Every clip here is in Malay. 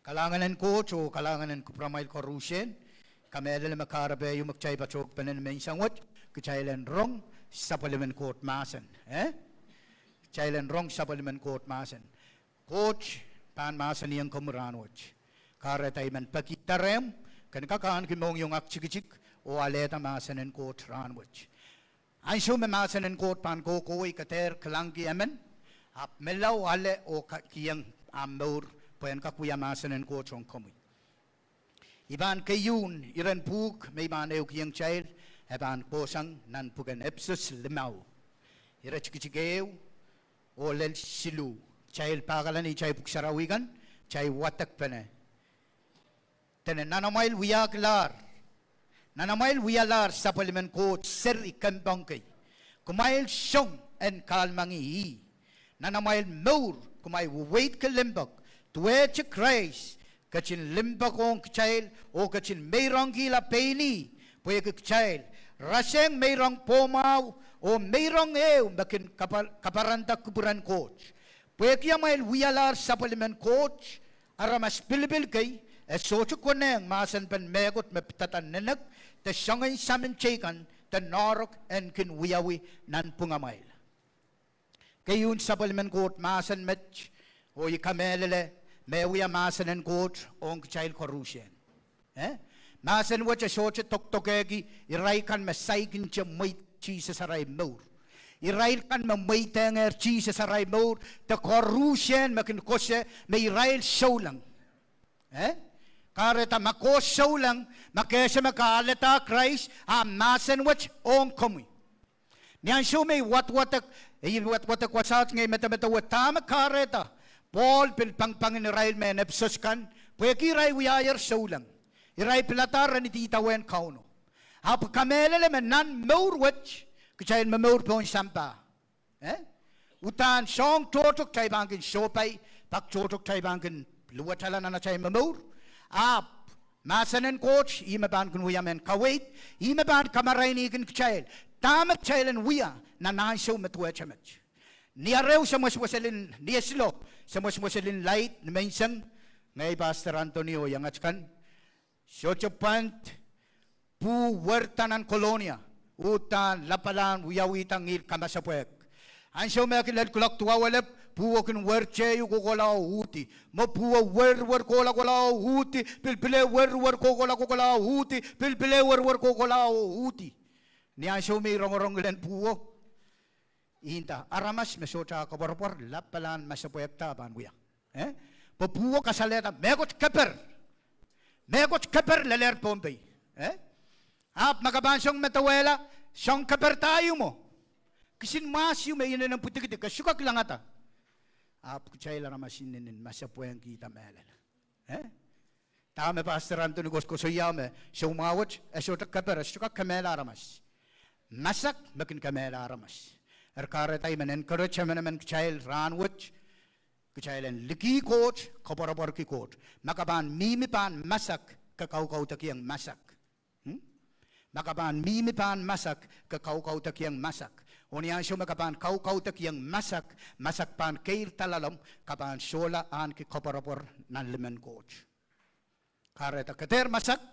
kalanganan coach o kalanganan kupramay korusyen, kamela makarabe yung magchay bachok panen mensangot, kachailan rong supplement court masan, kachailan rong supplement court masan. Coach pan masan yang kamuranwach, karetay man pakitarem, kan kakaan kimong yung akchikchik o aleta masanen court ranwach. Ansyo memasanen court pan ko koy kater kalangi amen, ap melaw ale o kiyang amur puyan kakuya masanen courtong kamuy. Iban kayun, iran pug, may manaw kiyang child, eban posang nan pugan epsus limaw. Ira chikichikew, o lel silu. Child pakalan ni chay puksarawigan, chay watak pane. Tene nanamail wiyaklar. Nanamail wiyalar sa parliament court, Serih kambangkay. Kumail siyong en kalmangi. Nanamail maur, kumay wait kalimbag, tuwe chi Christ, kachin limbakong kchail o kachin mayrong gila peni puye kchail raseng mayrong pomaw o mayrong ew makin kaparanta kuburan coach puye kya mail wiyalar supplement coach aramas bilbil kay socho koneng masan pen megot meptatan nenek te sangay samin chekan te narok en kin wiyawi nan pungamail kayun supplement coach masan match o ikamelele Mewiya masanen coach on child korusyen. Masan wacha socha toktokegi iray kan masaikin cha may Jesus aray maur. Iray kan mamay tenger Jesus aray maur ta korusyen makin kose may iray show lang. Kareta makos show lang makesa makaleta Christ masan wach on komi. Niyan show may wat-watak wasat ngay meta watama kareta. Paul pilpangpangin Israel men epsos kan, puya kiray wiyayar saulang. Iray pilatar ni titawen kauno. Ap kamelele men nan maurwach, kachayin mamaur pon sampa. Utan song totok chay bangkin sopay, pak totok chay bangkin luwatala na chay mamaur. Ap masanen coach, ima bangkin wiyamen kawait, ima bangkin kamaraini kin kachayil. Tamak chayilan wiya na nansyo matuwa chamach. Niyarew sa maswasalin, niyaslo, sa maswasalin light, na minsan, ngay Pastor Antonio, yang atkan, Siohwa, puwertanan kolonia, utan, lapalan, uyawitang il kamasapwek. Ansyo makilal kulak tuwawalap, puwakin werche yu kukolaw huti, mapuwa wer kolaw huti, pilpile wer kolaw huti, pilpile wer kolaw huti. Ni ansyo may rong-ronglan puwa, Inta aramas mesota kabarpor lapalan masapuyap taban buya. Papuwa kasaleta megot keper leler pompey. Ap magabansong metawela siyang keper tayo mo. Kisin masyo may yun ng putik-putik kasukak lang ata. Ap kuchay lang masinin masapuyang kita melel. Tama Pastor Antonio Goskosoyame siyang mawat esota keper sukak kamela aramas. Masak makin kamela aramas. Erkaretay men encourage men child ranwich child en liki coach kaparapar ki coach makaban mimipan masak kakau takiang masak makaban mimipan masak kakau takiang masak onian syo makaban kau takiang masak pan kair talalom kaban sola an ki kaparapar nan lemen coach kareta kater masak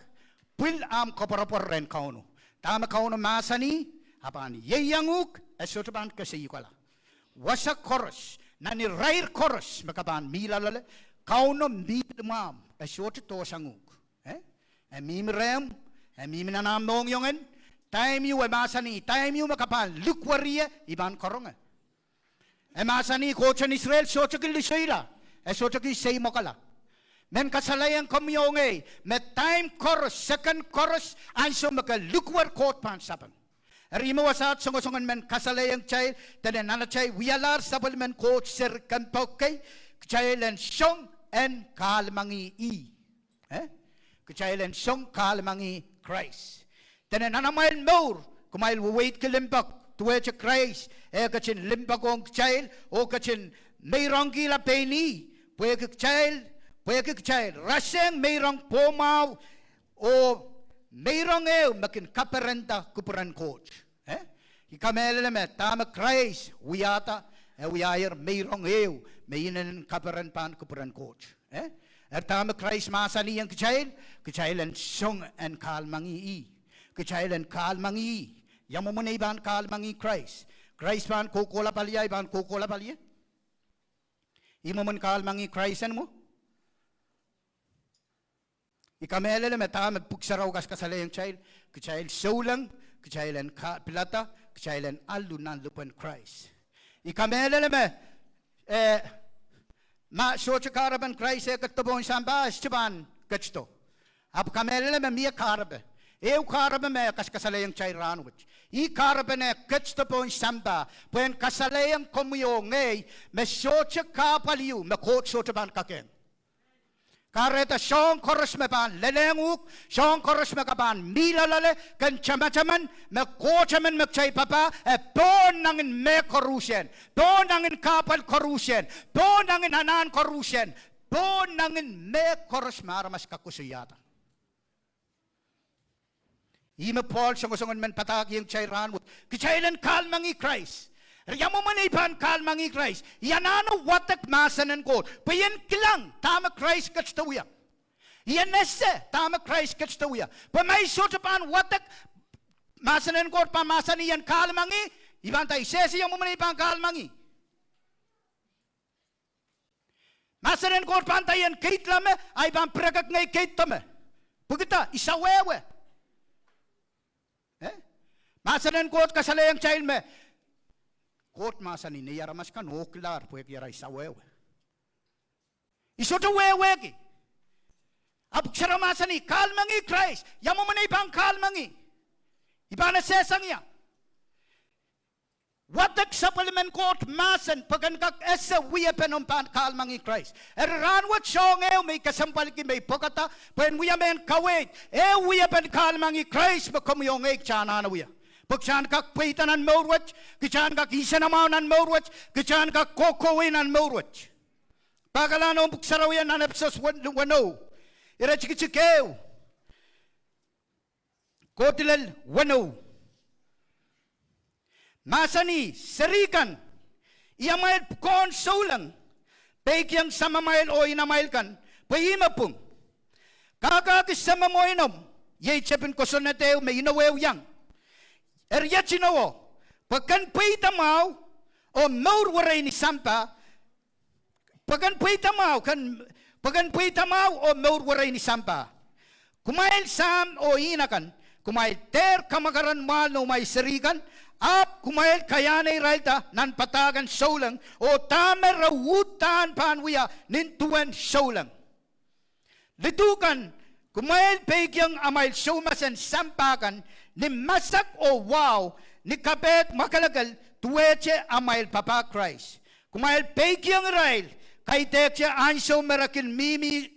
pil am kaparapar ren kauno tama kauno masani apan yeyanguk esotaban kasiyukala wasak koros nani rair koros makaban milalale kauno milmam esot to sanguk mimrem mimnanam nong yongen time yu masani time yu makapan lukwaria iban koronga masani kochen Israel sochakil lisayla esotaki say mokala men kasalayan komyonge met time koros second koros anso maka lukwar kot pan sapan Rimo wasat songo-songon men kasalayang chay tenen nana chay wiyalar supplement coach Serih kampokay kachaylen siyong en kalmangi kachaylen siyong kalmangi Christ tenen nana mail maur kumail wait kalimbak tuwe cha Christ kachin limbakong kachayl o kachin mayrong gila peni puwe kachayl raseng mayrong pomaw o mayrong ew makin kaparenta kupuran coach. Ikamele me tama Christ wiyata wiyayar mayrong ew mayinen kaparan pan kupuran coach. Tama Christ masani yang kecailan song and kalmangi I. Kecailan kalmangi I. Yang memunai ban kalmangi Christ. Christ ban kokola palia ban kokola palia. Imo mun kalmangi Christ mo. Ikamele me tama puksaraw kas kasala yang kecail saulang, kecailan pilata, kecailan alunan lupan Christ. Ikamele me ma socha karaban Christ kattabon sambas chaban kachto. Ab kamele me mia karabe. Eu karabe me kas kasala yang ranwich. I karabe ne kattabon samba. Pen kasala yang komuyo ngey me socha kapaliu me Koht socha ban kakeng. Kareta song koros me ban lelenguk, song koros me kaban milalale, kan chamachaman, me kochaman me chay papa, don nangin me korusyen, don nangin kapal korusyen, don nangin hanan korusyen, don nangin me koros maramas kakusuyatan. Ima Paul songon men patak yung chay ranwut, kichailan kalmangi Christ. Yamu manipan kalmangi Christ. Yanano watak masanan ko. Payan kilang tama Christ katstawiya. Yanese tama Christ katstawiya. Pamay sotapan watak masanan ko pamasani yan kalmangi. Iban tay sesi yamu manipan kalmangi. Masanan ko pantayan kait lame ay ban prekak ngay kait tame. Pagita isawewe. Masanan ko kasalayang child me. Koht masani ni yaramas kan oklar puek yarai sawewe. Isoto wewe. Ab masani kalmangi Christ. Yamu manay bang kalmangi. Ibana sesang ya. Watak supplement Koht masan pagan kak esa wiya penumpan kalmangi Christ. Eran wat song may kasampal ki may pagata pen wiya men kawait. Wiya pen kalmangi Christ bakumyong chana na wiya. Pagchan kak paitanan mawrwach, kichan kak isanamanan mawrwach, kichan kak kokowinan mawrwach. Pagkalano puksarawian nanapsos wano, irachikitsikew. Kotilal wano. Masani, serikan, iyamayad kon saulang, pekyang samamayal o inamayalkan, pahimapung. Kakakis samamoinom, yay chapin kosonateo may inawew yang. Yachinawo, pagkan paitamaw o maurwaray ni Sampa, pagkan paitamaw o maurwaray ni Sampa, kumail sam o inakan, kumail ter kamagaran mal no may serikan, ap kumail kayanay railta nan patagan saulang o tamer rawutan panwiya nintuan saulang. Litukan, kumail pegyang amail sumasan sampakan, ni masak o wow, ni kapet makalagal, tuweche amail papa Christ. Kumail pekyang rail, kay tekche anso merakin mimi,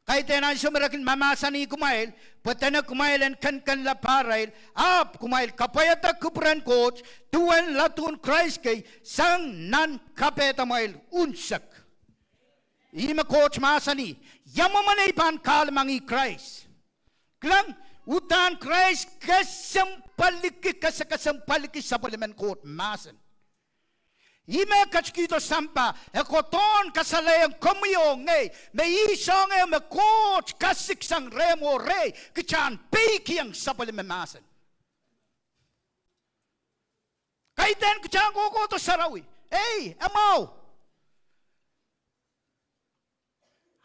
kay ten anso merakin mamasani kumail, patana kumailan kan la parail, ap kumail kapayata Kupwuren Koht, tuwan latun Christ kay sang nan kapet amail unsak. Ima Koht masani, yamamanay pan kalmangi Christ. Klang, utan Christ kasampaliki sa Kupwuren Koht masan. Ime kachkito sampa ekoton kasalayang komyong may isong me Koht kasiksang remo re kichan pekiang sa Kupwuren masan. Kaiten kichan ko to sarawi. Amaw.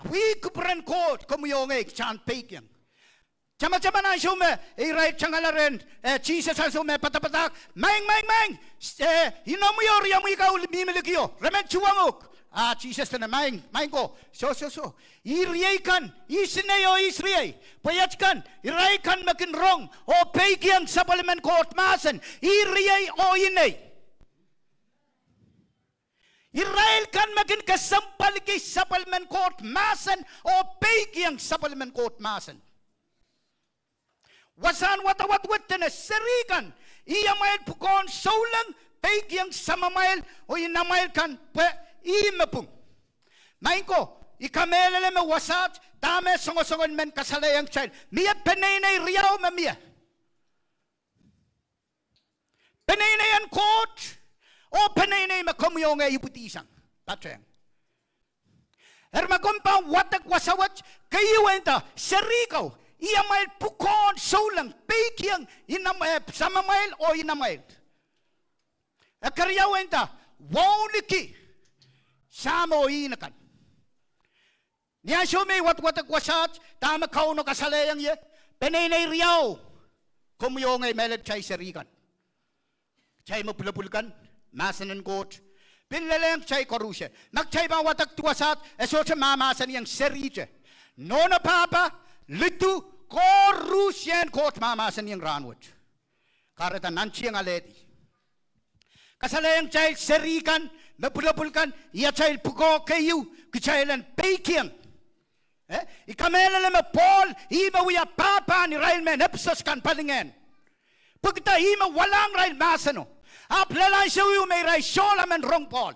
We Kupwuren Koht komyong kichan pekiang. Chama-chama na sume, right changalaren, Jesus ang sume, patapatak, maing, hinomuyor, yamu ikaw, mimiligyo, remen chuwangok, Jesus na maing ko, so, iriyay kan, isineyo isriyay, payat kan, iray kan makinrong, o pekyang sa Kupwuren Koht masan, iriyay o inay. Israel kan makin kasampal ki sa Kupwuren Koht masan, o pekyang sa Kupwuren Koht masan. Wasan watawat na serikan. Iya mail pukon saulang pegyang samamayal o inamayal kan imapung. Main ko, ikamelele me wasat, dame songo-songon men kasalayang child. Miya penaynay riyaw mamiya. Penaynayan Koht, o penaynay makumyong ay iputisang. Patreng. Ermagompa watak wasawat kayo enta serikaw iya mail pukon saulang pekiang sama mail o inamail. Akaryaw enta woniki sama o inakan. Niya sume watak wasat tama kauno kasalayang ye penenay riyaw kumuyong ay melet chay serikan. Chay mapulapulkan masanan Koht. Pinleleng chay korusya. Nagchay ba watak tuwasat, eso sa mamasan yang serije. Nona papa, litu, korusyan Koht mamasan yang ranwot. Karata nanchi yang aledi. Kasalayang chay serikan, mapulapulkan, iya chay puko kayu, kachaylan pekiang. Ikamela lema Paul, ima wiya papa ni railman, epsos kan palingen. Pagkita ima walang rail masano. Aplelan siya may ray Solomon rong Paul.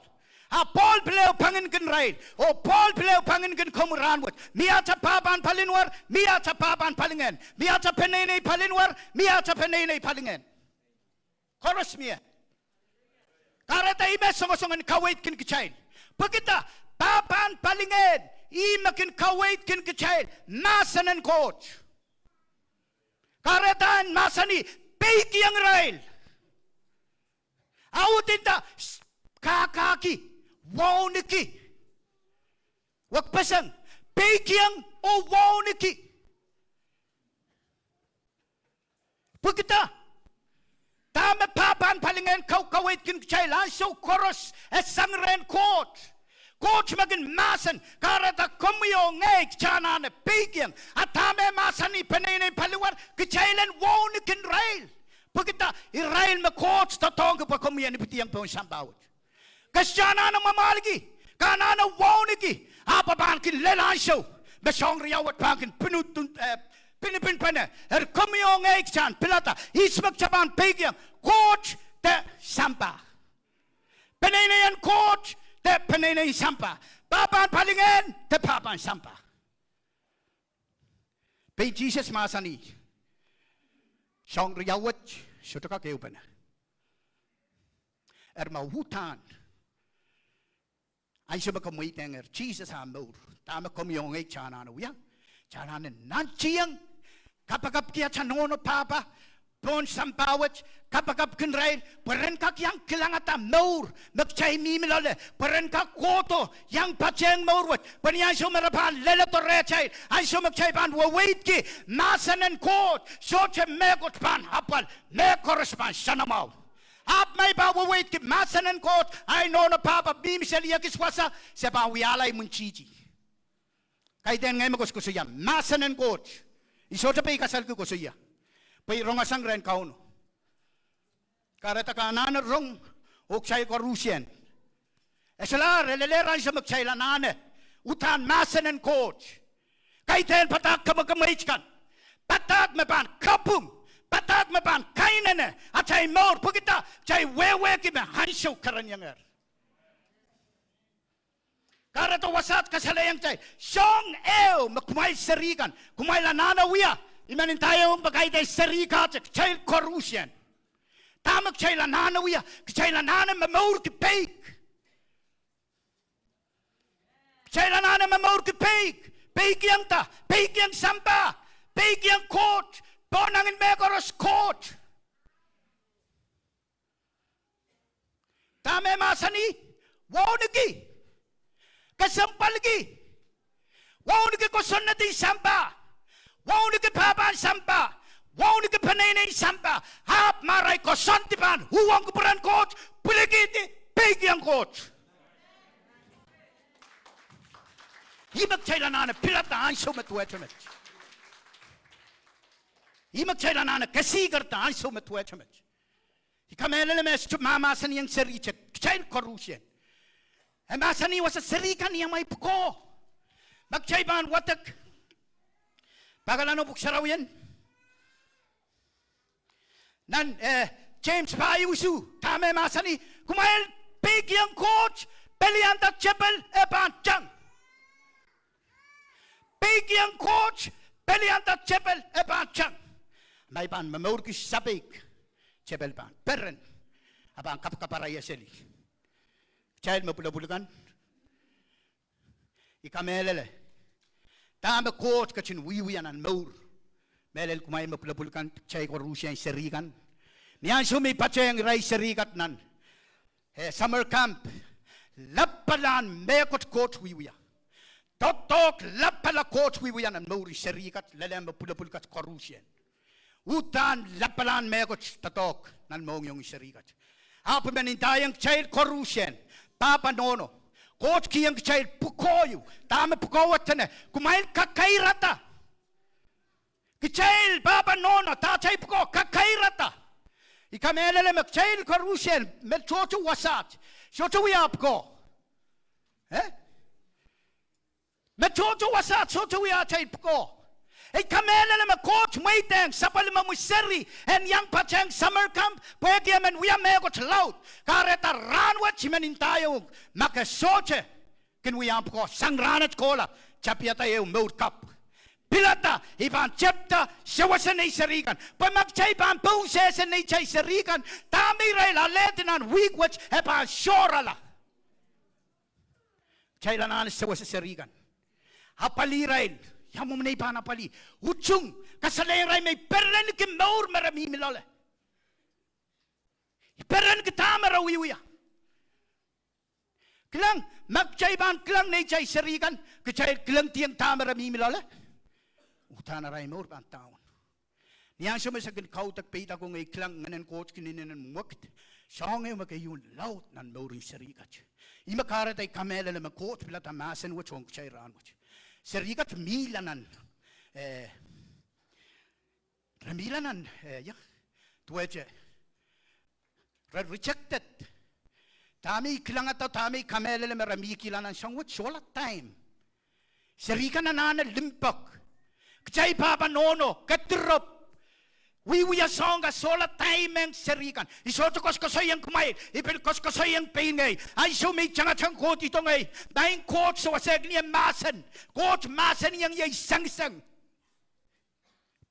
Paul pleo pangin kin rail. O Paul pleo pangin kin kumuranwat. Miya sa papan palinwar, miya sa papan palingen. Miya sa penenay palinwar, miya sa penenay palingen. Chorus miya. Karata ima songasongan kawait kin kichayin. Pagkita papan palingen, ima kin kawait kin kichayin. Masanan Koht. Karataan masani, peiki ang rail. Autinta kakaki woniki wakpasang pekiang o woniki pagkita tama papan palingan kawait kin chailan so koros at sangren Koht magin masan karata kumyo ngay chana na pekiang at tama masani panay paliwar kichailan wonikin rail. Pagkita, Israel ma Koht tatong pa kumiyan ni pitiyang pong sambawat. Kasyana na mamaligi, kana na woniki, apaban kin lelansyo, masyong riyawat pangkin pinipinpana, kumiyong eksan, pilata, ismak chaban pegyang, Koht te sampa. Panaynayan Koht te panaynayan sampa. Papan palingen te papan sampa. Pay Jesus masani. Siyang riyawat, siya ka kayo pa na. Mahutan. Ay siya makamuit nga, Jesus hamur. Tama kumiyong ay tiyana na uyang. Tiyana na nanchiyang. Kapagap kaya tiyanono papa. Pon sampawat. Kapagap kinrail. Paren kak yang kilangata maur. Magchay mimilale. Paren kak koto. Yang patyang maurwat. Paniyan siya marapan. Lelato rechay. Ay siya magchay pan. Wawait ki. Masanan Koht. Soche megot pan. Hapal. Mekoros pan. Sanamaw. Ap may ba wawait ki. Masanan Koht. Ay no na papa. Bim siya liya kiswasa. Siya pa wiyalay munchichi. Kaya din ngayon magkuskusuya. Masanan Koht. Isocha pa ikasal ko kusuya. Pay rongasang ren kauno. Karata kanan rong uksay korusyen. Esalar eleleran sa magsay lanane. Utan masanan Koht. Kaiten patak kamagamaitskan. Patak mapan kapung. Patak mapan kainane. At say maur pagita. Say wewe kime hansyo karanyanger. Karata wasat kasalayang say. Siyong ew makumay serikan. Kumay lanana wiya. Imanin tayo magkaitay serikatsik. Say korusyen. Tamak chay lanana wiya, chay lanana mamaur ki peik. Chay lanana mamaur ki peik. Peik yang ta, peik yang sampa, peik yang Koht, ponangin mekoros Koht. Tame masani, woniki, kasampalgi, woniki kosonati sampa, woniki papan sampa. Wong ni kepanay sampa, hap maray ko santipan, huwang kupuran Koht, puligiti, pegyang Koht. Imak chaylanana pilataan sumatwechamet. Imak chaylanana kasigartaan sumatwechamet. Ikamela mes mamasan yang serichet, chayn korusyen. Masani was a serikan yang may puko. Magchayban watak. Pagalano buksaraw yan. Nan James Payusu, tame masani, kumail pegyang Koht, pelianta chepel epanchang. Pegyang Koht, pelianta chepel epanchang. May pan mamurki sabik, chepel pan, perren, abang kapkaparaya seli. Child mapulabulukan. Ikamelele. Tama Koht kachin wiwi anan maur. Melel kumay mapulapulkan chay ko Rusya serikan. Niyan sumi pacheng ray serikat nan. Summer camp. Lapalan mekot Koht wiwiya. Totok lapala Koht wiwiya nan maur serikat lelem mapulapulkat ko Rusya. Utan lapalan mekot tatok nan maung yung serikat. Apa menintayang chay ko Rusya. Papa nono. Koht kiyang chay pukoyu. Tama pukowat na. Kumain Kakairada. Kecil baba nono ta chay puko Kakairada. Ikamelele makcil ko Rusya. Melchocho wasat. Chocho wiap ko. Melchocho wasat. Chocho wiap chay puko. Ikamelele makot maiteng sapal mamuseri en yang pacheng summer camp pwede men wiya megot laut kareta ranwat chimenintayo makasoche kin wiya ko sangranat kola chapiata eu mood cup pilata iban chapta shawasan ay sarikan pamagchay ban poses ay chay sarikan tamiray la letinan week which epa shorala chay lanan shawasan sarikan hapaliray Yamu menay panapali. Uchung kasaleray may perren ke maur marami milala. Perren ke tamara wiwiya. Klang magchay ban klang nay chay sarikan kechay klang tiang tamara milala. Utana ray maur ban taon. Niyan siya masagin kautak pita kung ay klang nganan Koht kininin mwakt. Sangay makayun laut nan mauring sarikat. Imakara tay kamela na Koht pila tamasan wachong chay ranwach. Serikat milanan, remilanan, ya, tuaje, rejected. Tami kilang atau tami kamelele merami kilanan sangwat solat time. Serikan nana limpak, kecai papa nono, keterop. Wiwiya songa sola time serikan. Isoto koskosoyang kumain. Ipil koskosoyang pingay. Ay sumi changa chang Koht ito ngay. Daing Koht sa wasag niya masan. Koht masan niyang yay sang-sang.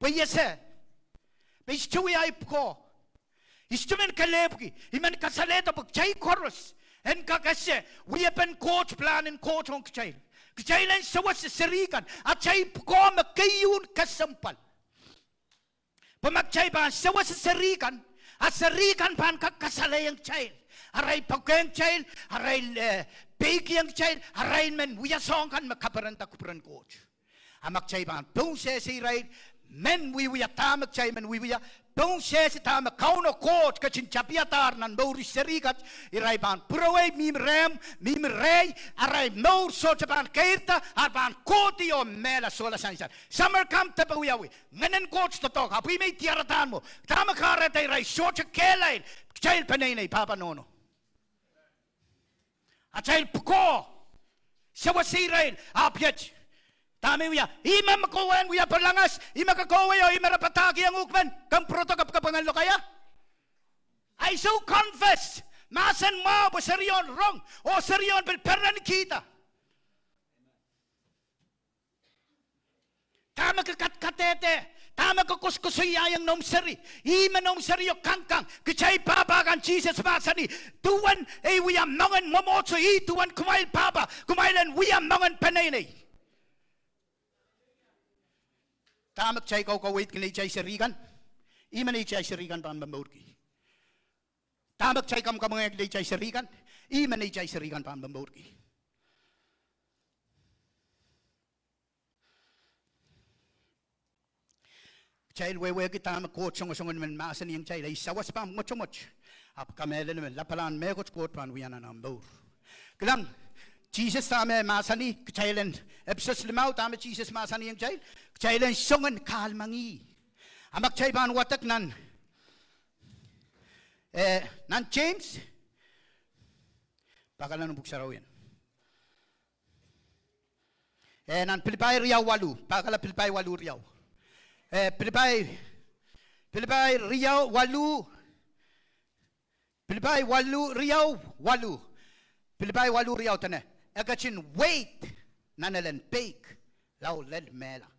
Payasa. Paystuwi ay ko. Istumen kalebki. Iman kasaleta pag chay koros. En kakasya. Wiyapan Koht plan en Koht hong kachay. Kachay lang sa was serikan. At chay ko makayun kasampal. Pamagchay ban sawa sa sarikan at sarikan pan kakasalayang child aray pagkeng child aray peikiyang child aray men wiyasong kan makaparanta kupran Koht amagchay ban pung sesi ray men wiwiya tamagchay men wiwiya pung sesi tamak kauno Koht kachin chapiatar nan mauri sarikat iray ban puraway mimrey aray maur so chapan kairta arban Koht yo mela sola sansan summer camp tapawiyawi nganen Koht totok api may tiaratan mo tamakara tay ray so chakelain child panay papa nono a child puko sawa sirain apyach Tami wiya, ima makuwan wiya perlangas, ima kakowayo, ima rapataki ang ukman, kang protokap kapanganlo kaya? I so confess, masan mo, po seriyon wrong, o seriyon pernan kita. Tama ka katkatete, tama ka kuskusuyayang nom seri, ima nom seriyo kangkang, kachay papakan Jesus masani, tuwan, wiya mangan momotso, tuwan kumail papa, kumailan wiya mangan panay. Tamak chay kau wait kini chay serikan, iman chay serikan pan bambaurki. Tamak chay kam kamang chay serikan, iman chay serikan pan bambaurki. Chay wewe kita tamak Koht songon men masan yang chay lay sawas pam moch. Ap kamele men lapalan megot Koht pan wiana nambaur. Kelang Jesus tame masani kachailen episode limau tame Jesus masani yang chay kachailen songan kalmangi amak chay ban watak nan James pakalan ng buksaraw yan nan Pilipay riyaw walu pakala Pilipay walu riyaw Pilipay riyaw walu Pilipay walu riyaw walu Pilipay walu riyaw tane Agachin wait nanalan bake law led mela.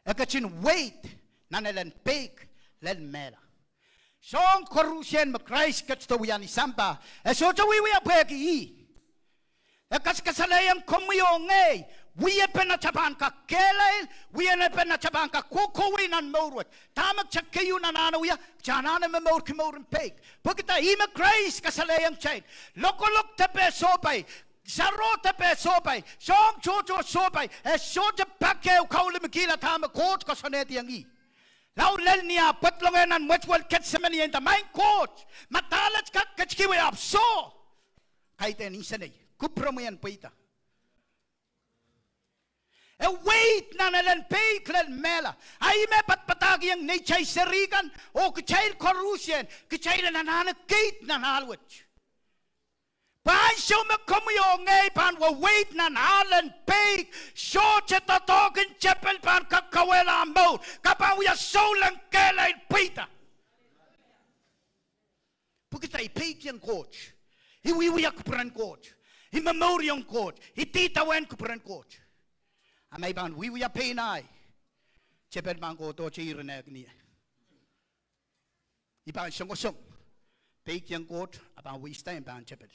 Agachin wait nanalan bake led mela. Song korusyen ma Christ kats to wiyan isamba. So to wiya peki. Ekas kasalayang kumuyong we pen at chaban ka kelel, we pen at chaban ka kukowin and morwat. Tamak chakayun and anawia, Janana memor kimoran peg. Pukita ima grace kasalayang chain. Lokolok tepe sopay. Sarota pe sopay. Song chocho sopay. A short packeo kauli makila tama court kasaneti yangi. Lau lelnia putlongan and much will catch semeni in the main court. Matalat kakachkiwe up so. Kaiten insane. Kupromian pita. A wait nanalan peklen mela. I me patpatagi ang nature serigan o kchail corrusion. Kchail nanana gate nanalwich. Pan show me come your ngay pan wa wait nanalan pek. Short at the dog in chapel pan kakawela mo. Kapan we are solan kela pita. Pukita pek yang coach. We are kupran coach. He memorial coach. He tita wen kupran coach. Amay ban we are pay nai. Chepet man ko to chi reneg ni. Iban song pay yang coach about we stay ban chepet.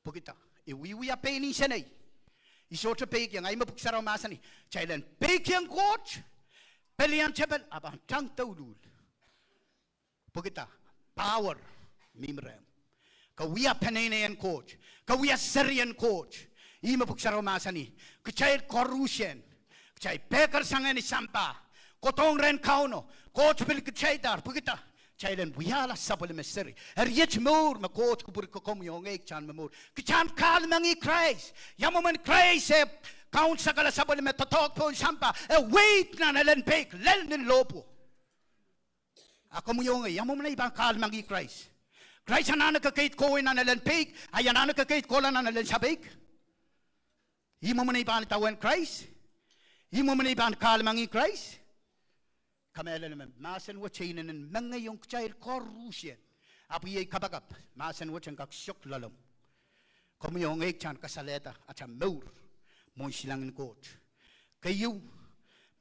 Pukita. We are pay ni senay. Isota pay yang ay mapuksaraw masani. Chailan pay yang coach. Pelian chepet about tang taulul. Pukita. Power. Mimrem. Ka we are Pananian coach. Ka we are Syrian coach. Ima puksaraw masani. Kachay corruption. Kachay pekar sangani sampa. Kotong ren kauno. Coach pil kachay dar. Pukita. Chaylen wiyala sabol meseri. Yet more ma coach kubur kokom yung ek chan mamur. Kachan kal mangi Christ. Yamuman Christ e count sakala sabol me totok po sampa. Wait na nalen pek. Lelnin lopo. Ako mo yung yamuman na ibang kal mangi Christ. Christ anana kakait ko na nalan pig, ay anana kakait ko na nalan sabik. Imo man iban tawan Christ. Imo man iban kalmangi Christ. Kamela naman masan wachainen and mga yung child corruption. Apo yay kabagap masan wachang kaksyok lalom. Komo yung chan kasaleta at sa maur mo silang coach. Kayo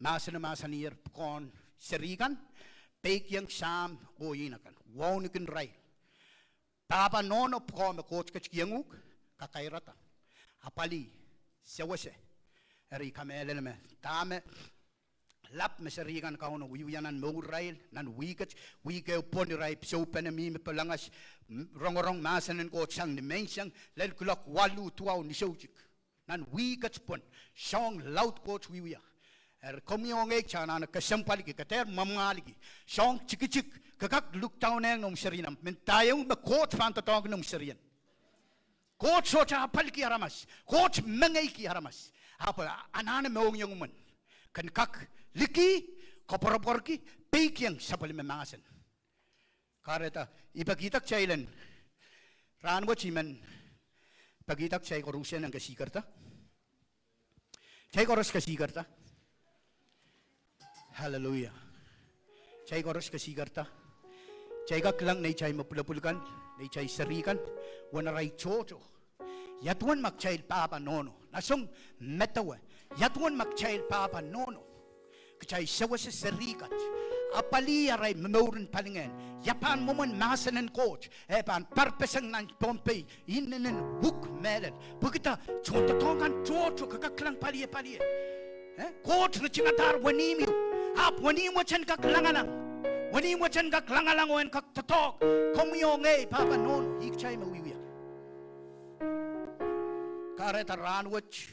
masan niyer kon serigan pig yung sam o yinakan. Wonikin ray. Papa nono po me coach kachiyanguk Kakairada. Apali Siohwa. Eri kamele me tame lap me serigan kauno wiyanan morail nan wiket wike poni rai so penemi me pelangas rongorong masanen ko chang dimension lel kulak walu tuau ni sojik nan wiket pon song loud coach wiya. Komyong ek chana na kasampal ki kater mamali ki song chikik kakak look down ang nom serinam mentayong ba coach fan totog nom serin coach so cha pal ki haramas coach mengay ki haramas apa anana meong yung man kan kak liki koporapor ki pekyang sapal me mangasan kareta ipagitak chailan ranwo chiman pagitak chay korusyan ang kasikarta chay koros kasikarta. Hallelujah. Chay koros kasigarta. Chay kaklang na chay mapulapulkan, na chay sarikan, wanaray chocho. Yatuan magchay papa nono. Nasong metawa. Yatuan magchay papa nono. Kachay sawa sa sarikat. Apali aray memorin palingen. Yapan mo man masanan coach. Epan parpesang nan Pompey. Inanen hook melen. Pagkita, chototongan chocho kakaklang paliye. Coach na chingatar wanimi. Ap wani mo chan kaklangalang. Wani mo chan kaklangalang wen kaktatok. Komyong papa non ikchay mawiwiya. Kareta ranwach.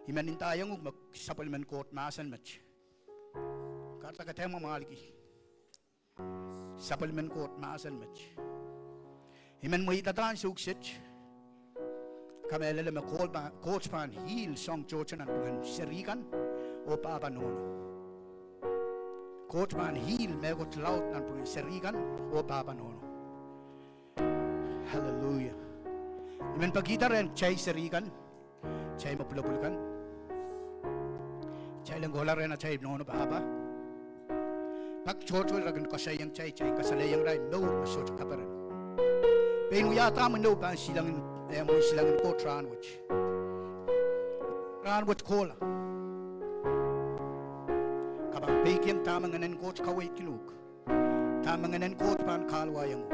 Imanin tayong magsapalman Koht masan mach. Karta katema maliki. Sapalman Koht masan mach. Iman mo itatan suksich. Kamelele me coach pan heel song chochan an serikan o papa non. Coach man heel megot laut nan pun serigan o papa nono. Hallelujah. Iman pagita ren chay serigan, chay mapulapulkan, chay langgola ren at chay nono papa. Pag chocho ragan kasayang chay kasalayang ray no masot kaparan. Penu yata man no pa silang coach ranwich cola. Kapag pekyang tamanganan coach kaway kinuk. Tamanganan coach pan kalwayang.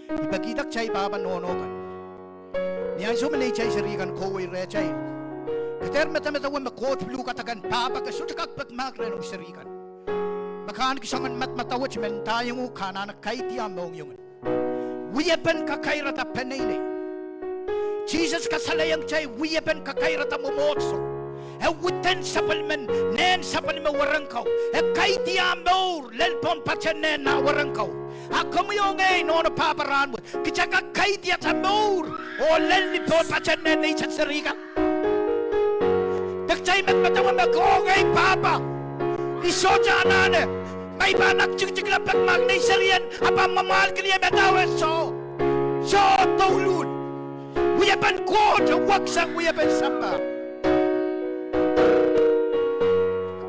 Ipagitak chay papa nono kan. Niyan sumali chay sarikan ko ay rechay. Kater mata wen makot blue katagan papa ka sutakak pagmakre ng sarikan. Makan kisangan matawat men tayong ukana na kay tiyamong yung. Wiyapan kakairata penene. Jesus kasalayang chay wiyapan kakairata momotso. Witen sapalmen nen sapalmen warangkaw. Kay tiyamor lelpon pachen nen na warangkaw. Ako mo yung no paparan mo. Kichaka kay tiyamor o lelpon pachen nen na isang sarika. Dagchay matmatawan mag-ogay papa. Isoja anane. May banak chik-chik lang pagmagnay sariyan. Apa mamahal ka niya matawa so. So tawlun. Wiyapan ko. Waksang wiyapan samba.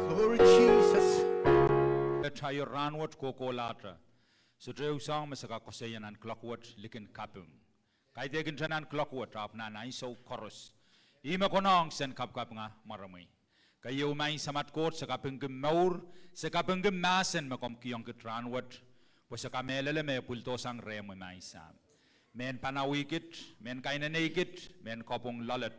Glory Jesus. Tayo ranwat koko latra. So drew sang masaka kosayan an clockwat likin kapung. Kay degin tanan clockwat ap na nai so koros. Ima konong sen kap nga maramay. Kayo may samat kot sa kapung gemaur sa kapung gemasen makom kiyong kitranwat. Po sa kamelele may pulto sang remo may sam. Men panawikit, men kainanakit, men kopong lalat.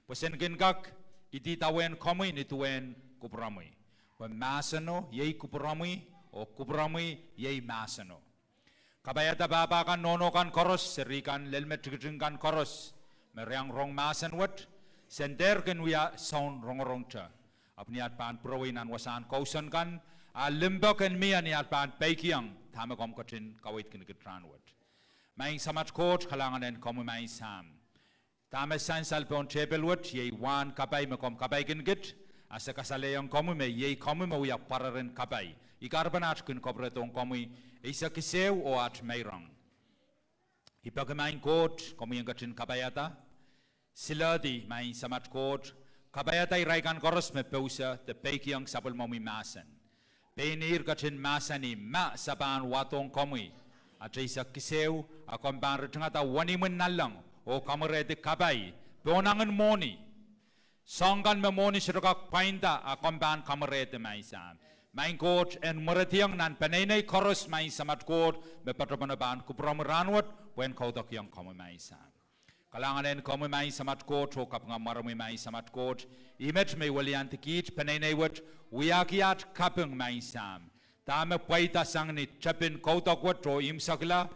Po sen kinkak ititawen komoy nituwen kupramoy. Po masano yay kupramoy o kupramoy yay masano. Kabayata baba kan nono kan koros, serikan lelmet kan koros. Meriang rong masan wat, sender kan wia sound rong cha. Apniat pan prowinan wasan kausan kan, limba kan mia niat pan peikiang, tamakom katin kawit kan kitran wat. Maing samat kot kalangan en komu maing sam. Tama san salpon tebel wat, ye wan kapay makom kapay kan git, asa kasaleyang komu me ye komu ma wia pararen kapay. Ikarbanat kun kopretong komu isa kisew o at mayrang. Ipagamain kot, komu yang katin kabayata, sila di main samat kot, kabayata iraikan koros me pausa te peikiang sapul momi masan. Penir katin masani ma sapan watong komu. At isa kisew, akong banritangata wanimun nalang o kamarete kabay, bonangan moni. Sanggan me moni sirokak painta akong ban kamarete maisan. Main kot en maratiang nan panenay koros main samat kot, me patrapanaban kupramuranwat, wen kautak yang kamu maisan. Kalangan en kamu main samat kot, o kapanga marami main samat kot, imet me waliantikit panenay wat, wiyakiat kapang maisan. Tama paita sang ni chapin kautak watro imsakla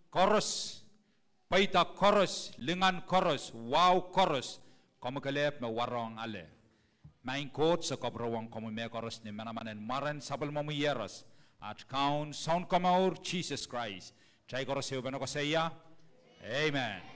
koros paita koros lingan koros wow koros kamu kalep me warong ale main kot sa koprawang kamu me koros ni manaman en maran sabal mamu yeras at count sound kamaur Jesus Christ chay koros yo bano ko saya amen.